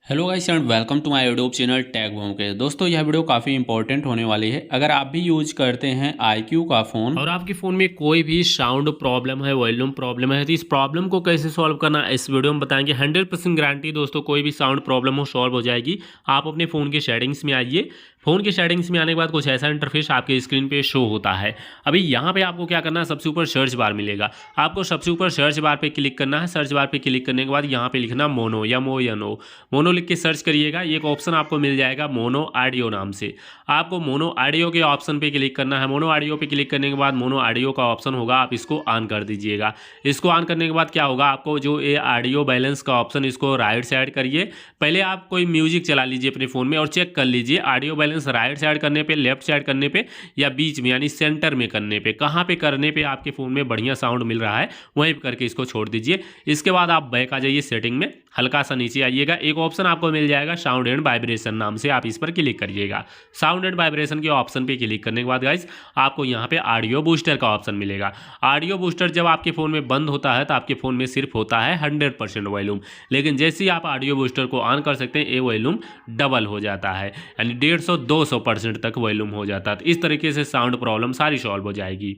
Hello guys and welcome to my YouTube channel Tech Boom के दोस्तों। यह video काफ़ी इंपॉर्टेंट होने वाली है। अगर आप भी यूज करते हैं iQOO का फ़ोन और आपके फ़ोन में कोई भी साउंड प्रॉब्लम है, वॉल्यूम प्रॉब्लम है, तो इस प्रॉब्लम को कैसे सॉल्व करना है इस वीडियो में बताएंगे। 100% गारंटी दोस्तों, कोई भी साउंड प्रॉब्लम हो सॉल्व हो जाएगी। आप अपने फ़ोन के सेटिंग्स में आइए। फ़ोन के सेटिंग्स में आने के बाद कुछ ऐसा इंटरफेस आपके स्क्रीन पे शो होता है। अभी यहाँ पे आपको क्या करना है, सबसे ऊपर सर्च बार मिलेगा। आपको सबसे ऊपर सर्च बार पे क्लिक करना है। सर्च बार पे क्लिक करने के बाद यहाँ पे लिखना मोनो, MONO। मोनो लिख के सर्च करिएगा। एक ऑप्शन आपको मिल जाएगा मोनो ऑडियो नाम से। आपको मोनो ऑडियो के ऑप्शन पे क्लिक करना है। मोनो ऑडियो पे क्लिक करने के बाद मोनो ऑडियो का ऑप्शन होगा, आप इसको ऑन कर दीजिएगा। इसको ऑन करने के बाद क्या होगा, आपको जो ये ऑडियो बैलेंस का ऑप्शन, इसको राइट साइड करिए। पहले आप कोई म्यूजिक चला लीजिए अपने फ़ोन में और चेक कर लीजिए ऑडियो बैलेंस राइट साइड करने पे, लेफ्ट साइड करने पे या बीच में यानी सेंटर में करने पे, कहाँ पे करने पे आपके फ़ोन में बढ़िया साउंड मिल रहा है वहीं पे करके इसको छोड़ दीजिए। इसके बाद आप बैक आ जाइए सेटिंग में, हल्का सा नीचे आइएगा। एक ऑप्शन आपको मिल जाएगा साउंड एंड वाइब्रेशन नाम से, आप इस पर क्लिक करिएगा। साउंड एंड वाइब्रेशन के ऑप्शन पे क्लिक करने के बाद गाइस आपको यहाँ पे ऑडियो बूस्टर का ऑप्शन मिलेगा। ऑडियो बूस्टर जब आपके फ़ोन में बंद होता है तो आपके फ़ोन में सिर्फ होता है 100% वॉल्यूम, लेकिन जैसे ही आप ऑडियो बूस्टर को ऑन कर सकते हैं ये वॉल्यूम डबल हो जाता है, यानी 150-200% तक वॉल्यूम हो जाता है। तो इस तरीके से साउंड प्रॉब्लम सारी सॉल्व हो जाएगी।